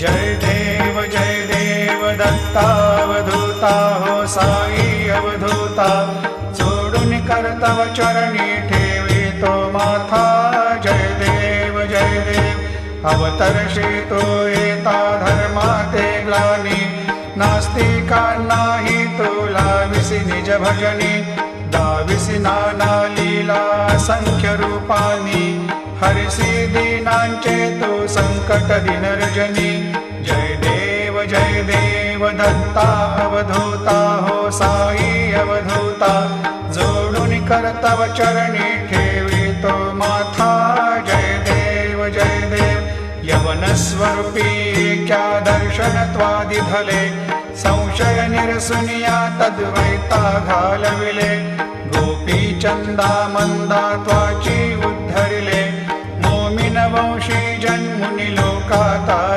जय देव दत्तावधूता हो साई अवधूता जोडून करतव चरणी ठेवी तो माथा जय देव अवतरशी तो येता धर्माते ग्लानी नास्तिकांनाही तुला विसी निज भजनी दाविसी नाना लीला संख्य रूपानी हरिसी दीनांचे तू संकट दिन रजनी जय देव दत्ता अवधूता हो साई अवधूता जोडून करतव चरणी ठेवी तो माथा जय देव यवन स्वरूपी क्या दर्शन त्वादि धले संशय निरसुनिया तद्वैता घालविले गोपी चंदा मंदा त्वाची उद्धरिले मोमिन वंशी जन्मुनी लोका तारी